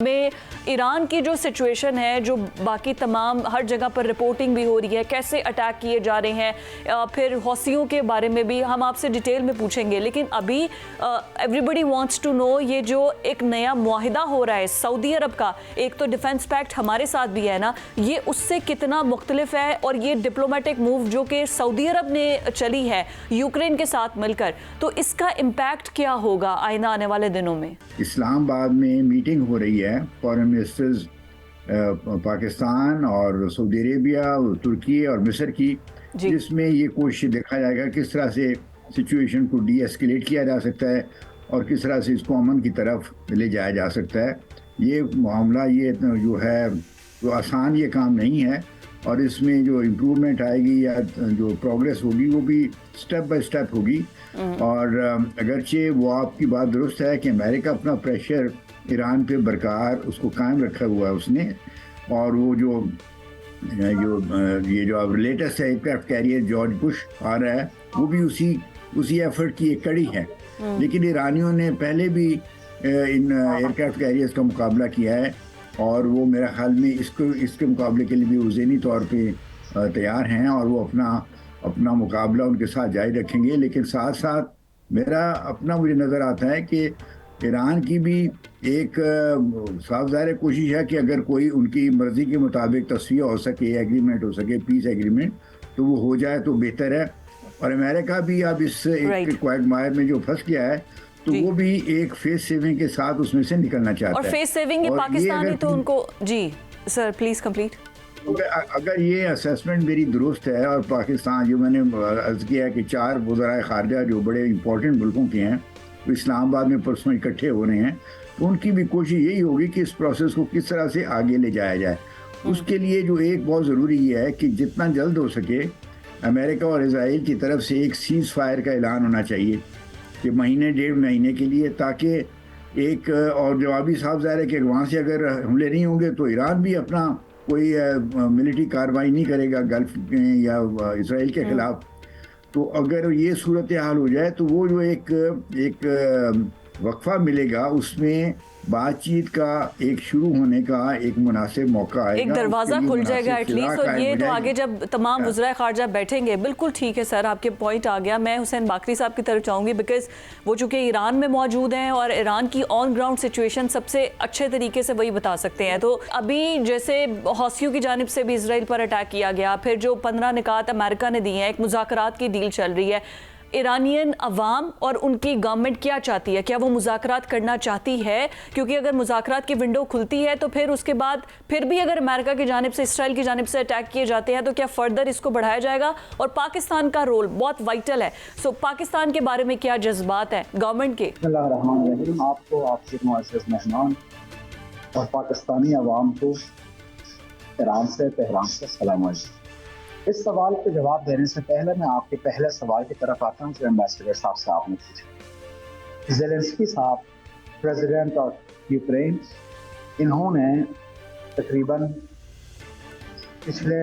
میں ایران کی جو سچویشن ہے، جو باقی تمام ہر جگہ پر رپورٹنگ بھی ہو رہی ہے، کیسے اٹیک کیے جا رہے ہیں، پھر حوثیوں کے بارے میں بھی ہم آپ سے ڈیٹیل میں پوچھیں گے، لیکن ابھی everybody wants to know یہ جو ایک نیا معاہدہ ہو رہا ہے سعودی عرب کا، ایک تو ڈیفنس پیکٹ ہمارے ساتھ بھی ہے نا، یہ اس سے کتنا مختلف ہے، اور یہ ڈپلومیٹک موو جو کہ سعودی عرب نے چلی ہے یوکرین کے ساتھ مل کر، تو اس کا امپیکٹ کیا ہوگا آئندہ آنے والے دنوں میں؟ اسلام آباد میں میٹنگ ہو رہی ہے فارن منسٹرز پاکستان اور سعودی عربیہ اور ترکی اور مصر کی، جس میں یہ کوشش دیکھا جائے گا کس طرح سے سچویشن کو ڈی ایسکیلیٹ کیا جا سکتا ہے اور کس طرح سے اس کو امن کی طرف لے جایا جا سکتا ہے۔ یہ معاملہ یہ جو ہے وہ آسان یہ کام نہیں ہے، اور اس میں جو امپرومنٹ آئے گی یا جو پروگریس ہوگی وہ بھی سٹیپ بائی سٹیپ ہوگی۔ اور اگرچہ وہ آپ کی بات درست ہے کہ امریکہ اپنا پریشر ایران پہ برقرار اس کو قائم رکھا ہوا ہے اس نے، اور وہ جو اب latest aircraft carrier George Bush آ رہا ہے وہ بھی اسی ایفرٹ کی ایک کڑی ہے، لیکن ایرانیوں نے پہلے بھی ان ایئر کرافٹ کیریئرز کا مقابلہ کیا ہے، اور وہ میرا خیال میں اس کے مقابلے کے لیے بھی وہ ذہنی طور پہ تیار ہیں، اور وہ اپنا مقابلہ ان کے ساتھ جاری رکھیں گے۔ لیکن ساتھ ساتھ مجھے نظر آتا ہے کہ ایران کی بھی ایک صاف ظاہر کوشش ہے کہ اگر کوئی ان کی مرضی کے مطابق تصفیہ ہو سکے، ایگریمنٹ ہو سکے، پیس ایگریمنٹ، تو وہ ہو جائے تو بہتر ہے۔ اور امریکہ بھی اب اس کوائگمائر میں جو پھنس گیا ہے تو وہ بھی ایک فیس سیونگ کے ساتھ اس میں سے نکلنا چاہتا ہے، اور فیس سیونگ یہ پاکستانی تو ان کو جی سر پلیز کمپلیٹ۔ اگر یہ اسیسمنٹ میری درست ہے، اور پاکستان جو میں نے عرض کیا ہے کہ 4 وزرائے خارجہ جو بڑے امپورٹنٹ ملکوں کے ہیں وہ اسلام آباد میں پرسوں اکٹھے ہو رہے ہیں، تو ان کی بھی کوشش یہی ہوگی کہ اس پروسیس کو کس طرح سے آگے لے جایا جائے۔ اس کے لیے جو ایک بہت ضروری یہ ہے کہ جتنا جلد ہو سکے امریکہ اور اسرائیل کی طرف سے ایک سیز فائر کا اعلان ہونا چاہیے کہ مہینے 1.5 مہینے کے لیے، تاکہ ایک اور جوابی صاف ظاہر ہے کہ وہاں سے اگر حملے نہیں ہوں گے تو ایران بھی اپنا کوئی ملٹری کارروائی نہیں کرے گا گلف میں یا اسرائیل کے خلاف۔ تو اگر یہ صورتحال ہو جائے تو وہ جو ایک وقفہ ملے گا، اس میں بات چیت کا ایک شروع ہونے کا ایک مناسب موقع آئے گا، ایک دروازہ کھل جائے گا ایٹ لیسٹ، اور یہ تو آگے جب تمام وزرائے خارجہ بیٹھیں گے۔ بالکل ٹھیک ہے سر، آپ کے پوائنٹ آ گیا۔ میں حسین باقری صاحب کی طرف چاہوں گی، بیکاز وہ چونکہ ایران میں موجود ہیں اور ایران کی آن گراؤنڈ سچویشن سب سے اچھے طریقے سے وہی بتا سکتے ہیں۔ تو ابھی جیسے حوثیوں کی جانب سے بھی اسرائیل پر اٹیک کیا گیا، پھر جو 15 نکات امریکہ نے دی ہیں، ایک مذاکرات کی ڈیل چل رہی ہے، ایرانین عوام اور ان کی گورنمنٹ کیا چاہتی ہے؟ کیا وہ مذاکرات کرنا چاہتی ہے؟ کیونکہ اگر مذاکرات کی ونڈو کھلتی ہے تو پھر اس کے بعد پھر بھی اگر امریکہ کی جانب سے، اسرائیل کی جانب سے اٹیک کیے جاتے ہیں تو کیا فردر اس کو بڑھایا جائے گا؟ اور پاکستان کا رول بہت وائٹل ہے، سو پاکستان کے بارے میں کیا جذبات ہیں گورنمنٹ کے؟ بسم اللہ الرحمن الرحیم۔ آپ کو، آپ کے معزز مہمان اور پاکستانی عوام کو ایران سے، تہران سے سلام علیکم۔ اس سوال کے جواب دینے سے پہلے میں آپ کے پہلے سوال کی طرف آتا ہوں جو ایمبیسڈر صاحب سے آپ نے پوچھا۔ زیلنسکی صاحب پریزیڈنٹ آف یوکرین، انہوں نے تقریباً پچھلے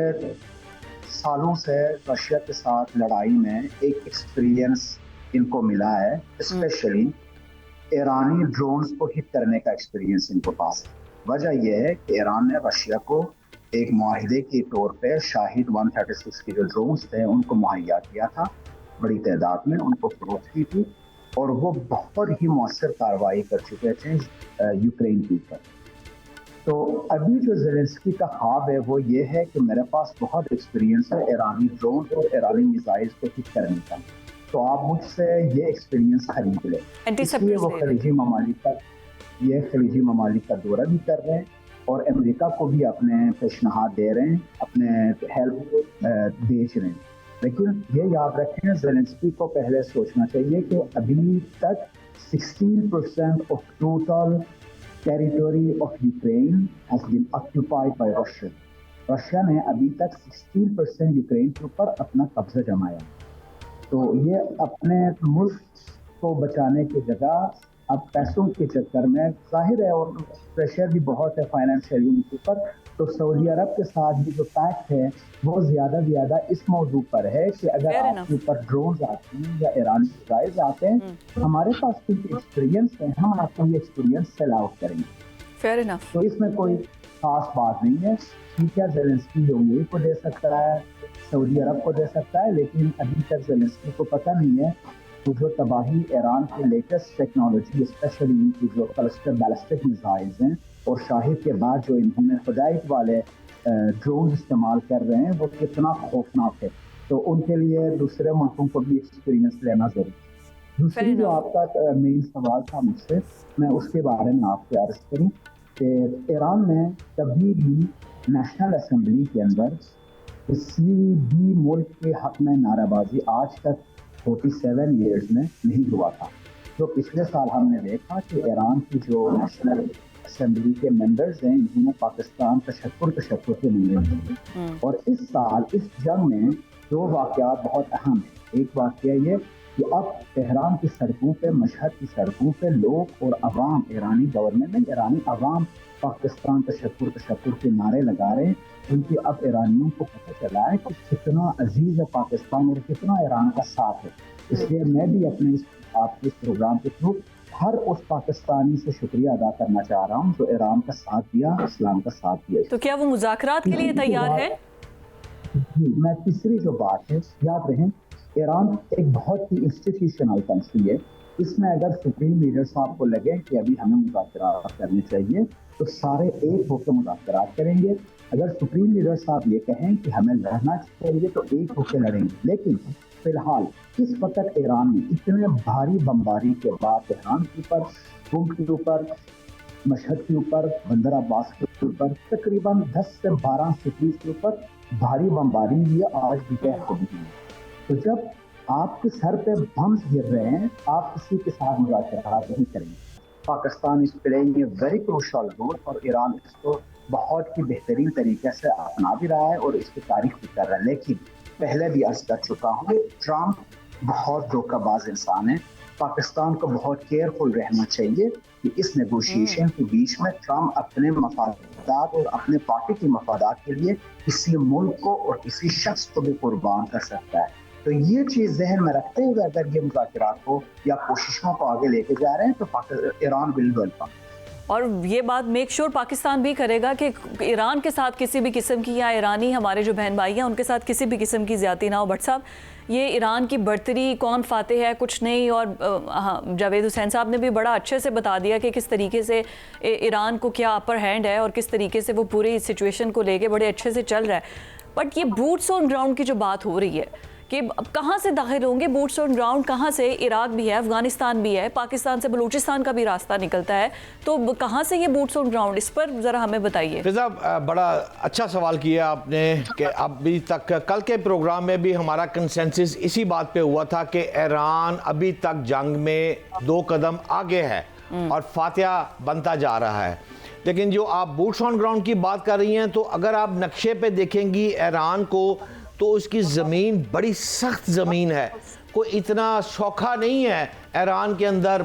سالوں سے رشیا کے ساتھ لڑائی میں ایک ایکسپیرینس ان کو ملا ہے، اسپیشلی ایرانی ڈرونز کو ہٹ کرنے کا ایکسپیرینس ان کو پاس ہے۔ وجہ یہ ہے کہ ایران نے رشیا کو ایک معاہدے کے طور پہ شاہد 136 کے جو ڈرونز تھے ان کو مہیا کیا تھا، بڑی تعداد میں ان کو فروخت کی تھی، اور وہ بہت ہی مؤثر کارروائی کر چکے تھے یوکرین کے اوپر۔ تو ابھی جو زیلنسکی کا خواب ہے وہ یہ ہے کہ میرے پاس بہت ایکسپیرینس ہے ایرانی ڈرونز اور ایرانی میزائلز کو ہٹ کرنے کا، تو آپ مجھ سے یہ ایکسپیرینس خرید لیں۔ اس لیے وہ خلیجی ممالک کا دورہ بھی کر رہے ہیں، اور امریکہ کو بھی اپنے پیشنہاد دے رہے ہیں، اپنے ہیلپ بیچ رہے ہیں۔ لیکن یہ یاد رکھیں، زیلنسکی کو پہلے سوچنا چاہیے کہ ابھی تک 16% of total territory of Ukraine has been occupied by Russia۔ Russia نے ابھی تک 16% یوکرین کے اوپر اپنا قبضہ جمایا، تو یہ اپنے ملک کو بچانے کی جگہ اب پیسوں کے چکر میں، ظاہر ہے اور پریشر بھی بہت ہے فائنینشیلی ان کے اوپر، تو سعودی عرب کے ساتھ بھی جو پیکٹ ہے وہ زیادہ اس موضوع پر ہے کہ اگر آپ کے اوپر ڈرونز آتے ہیں یا ایرانی میزائلز آتے ہیں، ہمارے پاس کچھ ایکسپیرینس ہے، ہم آپ کو یہ ایکسپیرینس سیل آؤٹ کریں گے۔ Fair enough. تو اس میں کوئی خاص بات نہیں ہے. ٹھیک ہے, زیلنسکی جو UAE کو دے سکتا ہے, سعودی عرب کو دے سکتا ہے, لیکن ابھی تک زیلنسکی کو پتہ نہیں ہے کہ جو تباہی ایران کی لیٹسٹ ٹیکنالوجی, اسپیشلی ان کی جو کلسٹر بیلسٹک میزائلز ہیں اور شاہد کے بعد جو انہوں نے خدائیت والے ڈرون استعمال کر رہے ہیں, وہ کتنا خوفناک ہے. تو ان کے لیے دوسرے ملکوں کو بھی ایکسپیرینس لینا ضروری ہے. دوسری جو آپ کا مین سوال تھا مجھ سے, میں اس کے بارے میں آپ کو عرض کروں کہ ایران میں کبھی بھی نیشنل اسمبلی کے اندر کسی بھی ملک کے حق میں نعرہ بازی آج تک 47 ایئرز میں نہیں ہوا تھا. جو پچھلے سال ہم نے دیکھا کہ ایران کی جو نیشنل اسمبلی کے ممبرز ہیں, انہوں نے پاکستان تشکر کے ممبر ہیں. اور اس سال اس جنگ میں دو واقعات بہت اہم ہیں. ایک واقعہ یہ کہ اب تہران کی سڑکوں پہ, مشہد کی سڑکوں پہ لوگ اور عوام, ایرانی گورنمنٹ نہیں, ایرانی عوام پاکستان تشکر کے نعرے لگا رہے ہیں. کیونکہ اب ایرانیوں کو پتہ چلا ہے کہ کتنا عزیز ہے پاکستان اور کتنا ایران کا ساتھ ہے. اس لیے میں بھی اپنے آپ کے اس پروگرام کے تھرو ہر اس پاکستانی سے شکریہ ادا کرنا چاہ رہا ہوں جو ایران کا ساتھ دیا, اسلام کا ساتھ دیا. تو کیا وہ مذاکرات کے لیے تیار ہے؟ جی, میں تیسری جو بات ہے, یاد رہیں ایران ایک بہت ہی انسٹیٹیوشنل کنٹری ہے. اس میں اگر سپریم لیڈر صاحب کو لگے کہ ابھی ہمیں مذاکرات کرنے چاہیے تو سارے ایک ہو کے مذاکرات کریں گے. اگر سپریم لیڈر صاحب یہ کہیں کہ ہمیں لڑنا چاہیے تو ایک ہو کے لڑیں گے. لیکن فی الحال اس وقت ایران میں اتنے بھاری بمباری کے بعد تہران کے اوپر, قم کے اوپر, مشہد کے اوپر, بندر عباس کے اوپر تقریباً 10 سے 12 سٹیز کے اوپر بھاری بمباری ہوئی ہے, آج بھی کہہ رہی ہے. تو جب آپ کے سر پہ بمز گر رہے ہیں, آپ کسی کے ساتھ مذاکرات نہیں کریں گے. پاکستان اس playing a very crucial role اور ایران اس کو بہت ہی بہترین طریقے سے اپنا بھی رہا ہے اور اس کی تعریف بھی کر رہا ہے. لیکن پہلے بھی عرض کر چکا ہوں, ٹرمپ بہت دھوکہ باز انسان ہے. پاکستان کو بہت کیئرفل رہنا چاہیے کہ اس نیگوشیشن کے بیچ میں ٹرمپ اپنے مفادات اور اپنے پارٹی کے مفادات کے لیے کسی ملک کو اور کسی شخص کو بھی قربان کر سکتا ہے. تو یہ چیز ذہن میں رکھتے ہوئے اگر یہ مذاکرات کو یا کوششوں کو آگے لے کے جا رہے ہیں تو ایران ول ویلکم. اور یہ بات میک شور پاکستان بھی کرے گا کہ ایران کے ساتھ کسی بھی قسم کی, یا ایرانی ہمارے جو بہن بھائی ہیں ان کے ساتھ کسی بھی قسم کی زیادتی نہ ہو. بٹ صاحب, یہ ایران کی برتری کون فاتح ہے کچھ نہیں, اور جاوید حسین صاحب نے بھی بڑا اچھے سے بتا دیا کہ کس طریقے سے ایران کو کیا اپر ہینڈ ہے اور کس طریقے سے وہ پوری سچویشن کو لے کے بڑے اچھے سے چل رہا ہے. بٹ یہ بوٹس آن گراؤنڈ کی جو بات ہو رہی ہے کہ کہاں سے داخل ہوں گے بوٹس آن گراؤنڈ, کہاں سے؟ عراق بھی ہے, افغانستان بھی ہے, پاکستان سے بلوچستان کا بھی راستہ نکلتا ہے, تو کہاں سے یہ بوٹس آن گراؤنڈ, اس پر ذرا ہمیں بتائیے. فضا, بڑا اچھا سوال کیا آپ نے کہ ابھی تک کل کے پروگرام میں بھی ہمارا کنسنسس اسی بات پہ ہوا تھا کہ ایران ابھی تک جنگ میں 2 قدم آگے ہے اور فاتح بنتا جا رہا ہے. لیکن جو آپ بوٹس آن گراؤنڈ کی بات کر رہی ہیں, تو اگر آپ نقشے پہ دیکھیں گی ایران کو تو اس کی زمین بڑی سخت زمین ہے. کوئی اتنا سوکھا نہیں ہے ایران کے اندر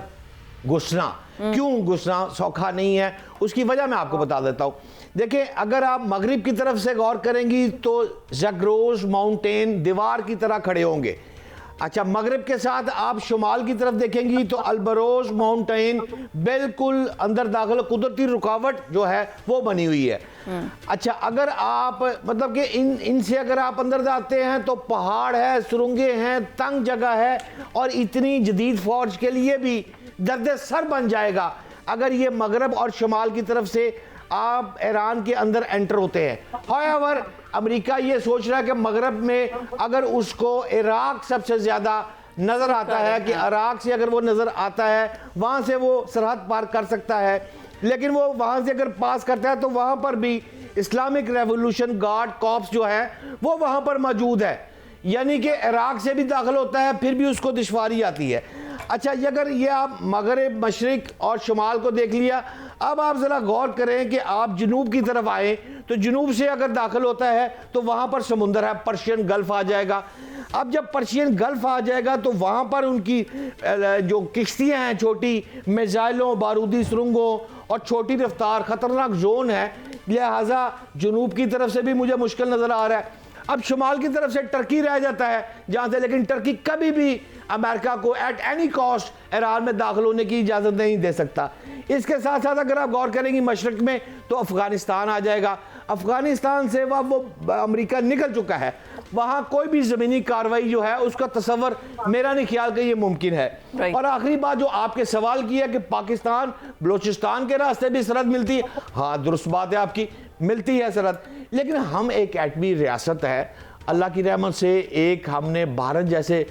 گھسنا. کیوں گھسنا سوکھا نہیں ہے, اس کی وجہ میں آپ کو بتا دیتا ہوں. دیکھیں, اگر آپ مغرب کی طرف سے غور کریں گی تو زاگروس ماؤنٹین دیوار کی طرح کھڑے ہوں گے. اچھا, مغرب کے ساتھ آپ شمال کی طرف دیکھیں گی تو البروز ماؤنٹین بالکل اندر داخل, قدرتی رکاوٹ جو ہے وہ بنی ہوئی ہے. اچھا, اگر آپ مطلب کہ ان سے اگر آپ اندر جاتے ہیں تو پہاڑ ہے, سرنگیں ہیں, تنگ جگہ ہے, اور اتنی جدید فوج کے لیے بھی درد سر بن جائے گا اگر یہ مغرب اور شمال کی طرف سے آپ ایران کے اندر انٹر ہوتے ہیں. however امریکہ یہ سوچ رہا ہے کہ مغرب میں اگر اس کو عراق سب سے زیادہ نظر آتا ہے, کہ عراق سے اگر وہ نظر آتا ہے وہاں سے وہ سرحد پار کر سکتا ہے, لیکن وہ وہاں سے اگر پاس کرتا ہے تو وہاں پر بھی اسلامک ریولوشن گارڈ کارپس جو ہے وہ وہاں پر موجود ہے, یعنی کہ عراق سے بھی داخل ہوتا ہے پھر بھی اس کو دشواری آتی ہے. اچھا, اگر یہ آپ مغرب, مشرق اور شمال کو دیکھ لیا, اب آپ ذرا غور کریں کہ آپ جنوب کی طرف آئیں تو جنوب سے اگر داخل ہوتا ہے تو وہاں پر سمندر ہے, پرشین گلف آ جائے گا. اب جب پرشین گلف آ جائے گا تو وہاں پر ان کی جو کشتیاں ہیں چھوٹی, میزائلوں, بارودی سرنگوں اور چھوٹی رفتار, خطرناک زون ہے, لہٰذا جنوب کی طرف سے بھی مجھے مشکل نظر آ رہا ہے. اب شمال کی طرف سے ٹرکی رہ جاتا ہے جہاں سے, لیکن ٹرکی کبھی بھی امریکہ کو ایٹ اینی کاسٹ ایران میں داخل ہونے کی اجازت نہیں دے سکتا۔ اس کے ساتھ ساتھ اگر آپ غور کریں گی مشرق میں تو افغانستان آ جائے گا، افغانستان سے وہ امریکہ نکل چکا ہے، وہاں کوئی بھی زمینی کاروائی جو ہے اس کا تصور میرا نہیں خیال کہ یہ ممکن ہے۔ اور آخری بات جو آپ کے سوال کی ہے کہ پاکستان بلوچستان کے راستے بھی سرحد ملتی ہے، ہاں درست بات ہے آپ کی، ملتی ہے سرحد، لیکن ہم ایک ایٹمی ریاست ہے، اللہ کی رحمت سے ایک ہم نے بھارت جیسے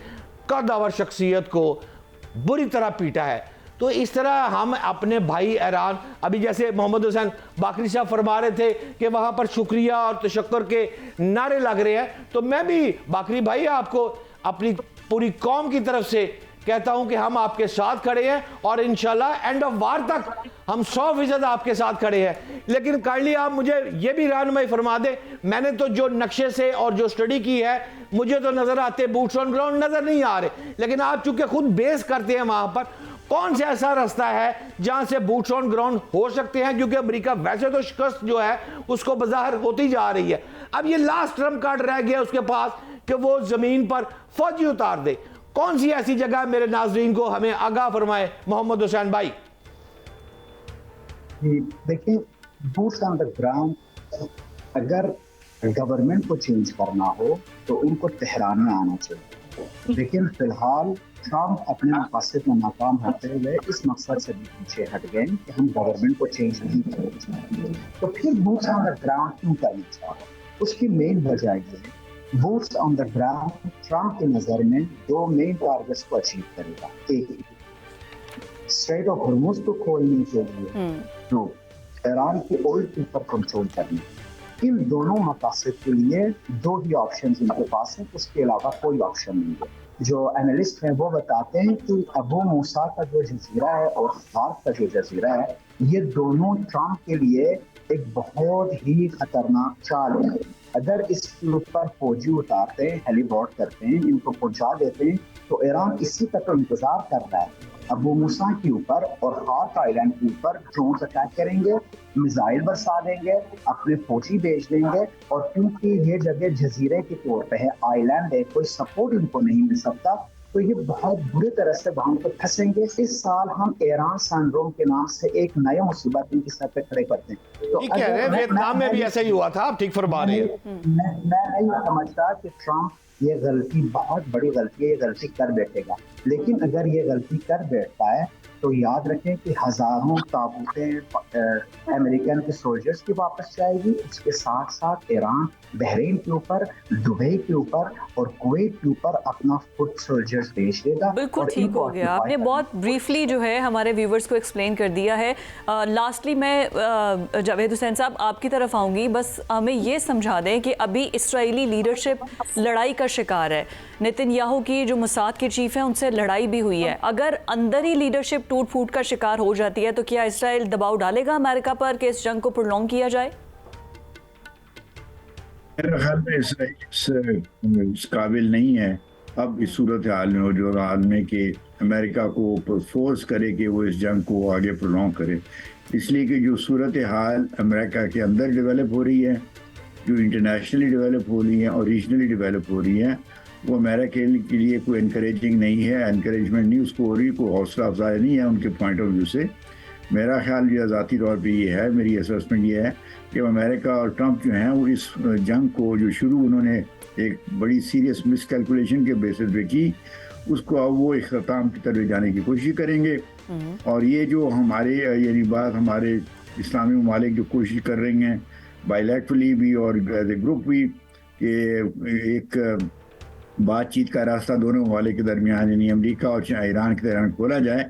قدور شخصیت کو بری طرح پیٹا ہے، تو اس طرح ہم اپنے بھائی ایران، ابھی جیسے محمد حسین باقری صاحب فرما رہے تھے کہ وہاں پر شکریہ اور تشکر کے نعرے لگ رہے ہیں، تو میں بھی باقری بھائی آپ کو اپنی پوری قوم کی طرف سے کہتا ہوں کہ ہم آپ کے ساتھ کھڑے ہیں اور انشاءاللہ اینڈ آف وار تک ہم 100% آپ کے ساتھ کھڑے ہیں۔ لیکن کائنڈلی آپ مجھے یہ بھی رہنمائی فرما دیں، میں نے تو جو نقشے سے اور جو سٹڈی کی ہے مجھے تو نظر آتے بوٹس آن گراؤنڈ نظر نہیں آ رہے، لیکن آپ چونکہ خود بیس کرتے ہیں وہاں پر، کون سے ایسا راستہ ہے جہاں سے بوٹس آن گراؤنڈ ہو سکتے ہیں؟ کیونکہ امریکہ ویسے تو شکست جو ہے اس کو بظاہر ہوتی جا رہی ہے، اب یہ لاسٹ ٹرمپ کارڈ رہ گیا اس کے پاس کہ وہ زمین پر فوجی اتار دے۔ کون سی ایسی جگہ میرے ناظرین کو ہمیں آگاہ فرمائے محمد حسین بھائی؟ دیکھیں بوٹس آن دا گراؤنڈ اگر گورنمنٹ کو چینج کرنا ہو تو ان کو تہران میں آنا چاہیے، لیکن فی الحال ٹرمپ اپنے مقاصد میں ناکام ہوتے ہوئے اس مقصد سے بھی پیچھے ہٹ گئے کہ ہم گورنمنٹ کو چینج نہیں کرنا چاہتے، تو پھر بوٹس آن دا گراؤنڈ کیوں کرنا چاہتے؟ اس کی مین وجہ یہ ہے boots on the ground Trump کی نظر میں دو مین ٹارگٹس کو اچیو کرے گا، ایک اسٹریٹ آف ہرمز کو کھولنے کے لیے، دو ایران کی آئل کے اوپر کنٹرول کرنے۔ ان دونوں مقاصد کے لیے دو ہی آپشنز ان کے پاس ہیں، اس کے علاوہ کوئی آپشن نہیں ہے۔ جو اینالسٹ ہیں وہ بتاتے ہیں کہ ابو موسیٰ کا جو جزیرہ ہے اور خارق کا جو جزیرہ ہے، یہ دونوں ٹرمپ کے لیے ایک بہت ہی خطرناک چال ہے۔ اگر اس کے اوپر فوجی اتارتے ہیں، ہیلی بورڈ کرتے ہیں، ان کو پہنچا دیتے ہیں، تو ایران اسی کا تو انتظار کر رہا ہے۔ ابو موسیٰ کے اوپر اور خارق آئلینڈ کے اوپر ڈرونز اٹیک کریں گے، میزائل برسا دیں گے، اپنے فوجی بھیج دیں گے، اور کیونکہ یہ جگہ جزیرے کے طور پہ ہے، آئی لینڈ ہے، کوئی سپورٹ ان کو نہیں مل سکتا، تو یہ بہت بری طرح سے وہاں پہ پھنسیں گے۔ اس سال ہم ایران سنڈروم کے نام سے ایک نیا مصیبت ان کی سر پہ کھڑے کرتے ہیں۔ تو ویتنام میں بھی ایسا ہی ہوا تھا، آپ ٹھیک فرما رہے ہیں۔ میں نہیں سمجھتا کہ ٹرمپ یہ غلطی بہت بڑی غلطی ہے، یہ غلطی کر بیٹھے گا، لیکن اگر یہ غلطی کر بیٹھتا ہے تو یاد رکھیں کہ ہزاروں تابوتیں امریکن کے سولجرز کی واپس جائے گی، اس کے ساتھ ساتھ ایران بحرین کے اوپر، دبئی کے اوپر اور کویت کے اوپر اپنا فٹ سولجرز بھیج دے گا۔ بالکل ٹھیک ہو گیا، آپ نے بہت بریفلی جو ہے ہمارے ویورز کو ایکسپلین کر دیا ہے۔ لاسٹلی میں جاوید حسین صاحب آپ کی طرف آؤں گی، بس ہمیں یہ سمجھا دیں کہ ابھی اسرائیلی لیڈرشپ لڑائی کا شکار ہے، نیتن یاہو کی جو موساد کے چیف ہیں ان سے لڑائی بھی ہوئی ہے، اگر اندر ہی لیڈرشپ ٹوٹ پھوٹ کا شکار ہو جاتی ہے تو کیا اسرائیل دباؤ ڈالے گا امریکہ پر کہ اس جنگ کو پرولونگ کیا جائے؟ میرے خیال میں اسرائیل اس قابل نہیں ہے اب اس صورتحال میں، جو حال میں کہ امریکہ کو فورس کرے کہ وہ اس جنگ کو آگے پرولونگ کرے، اس لیے کہ جو صورتحال امریکہ کے اندر ڈیولپ ہو رہی ہے، جو انٹرنیشنلی ڈیولپ ہو رہی ہیں اور ریجنلی ڈیولپ ہو رہی ہیں، وہ امریکہ کے لیے کوئی انکریجنگ نہیں ہے، انکریجمنٹ نہیں اس کو ہو رہی، کوئی حوصلہ افزائی نہیں ہے ان کے پوائنٹ آف ویو سے۔ میرا خیال یہ ذاتی طور پہ یہ ہے، میری اسسمنٹ یہ ہے کہ امریکہ اور ٹرمپ جو ہیں وہ اس جنگ کو جو شروع انہوں نے ایک بڑی سیریس مس کیلکولیشن کے بیسس پہ کی، اس کو اب وہ اختتام کی طرف جانے کی کوشش کریں گے، اور یہ جو ہمارے یعنی بات ہمارے اسلامی ممالک جو کوشش کر رہی ہیں بائیلیٹرلی بھی اور ایز اے گروپ بھی کہ ایک بات چیت کا راستہ دونوں ممالک کے درمیان یعنی امریکہ اور ایران کے درمیان کھولا جائے،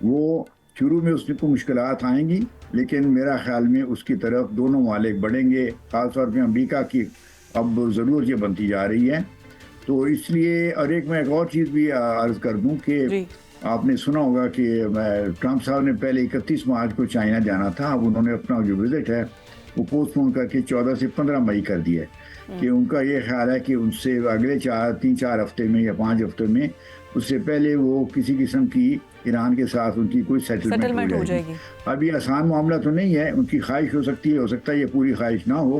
وہ شروع میں اس میں کوئی مشکلات آئیں گی، لیکن میرا خیال میں اس کی طرف دونوں ممالک بڑھیں گے، خاص طور پہ امریکہ کی اب ضرورت یہ بنتی جا رہی ہے۔ تو اس لیے اور میں ایک اور چیز بھی عرض کر دوں کہ آپ نے سنا ہوگا کہ ٹرمپ صاحب نے پہلے 31 مارچ کو چائنا جانا تھا، اب انہوں نے اپنا جو وزٹ ہے وہ پوسٹ پون کر کے 14 سے 15 مئی کر دیا ہے، کہ ان کا یہ خیال ہے کہ ان سے اگلے 3-4 ہفتے میں یا 5 ہفتے میں اس سے پہلے وہ کسی قسم کی ایران کے ساتھ ان کی کوئی سیٹلمنٹ ہو جائے گی۔ اب یہ آسان معاملہ تو نہیں ہے، ان کی خواہش ہو سکتی ہے، ہو سکتا ہے یہ پوری خواہش نہ ہو،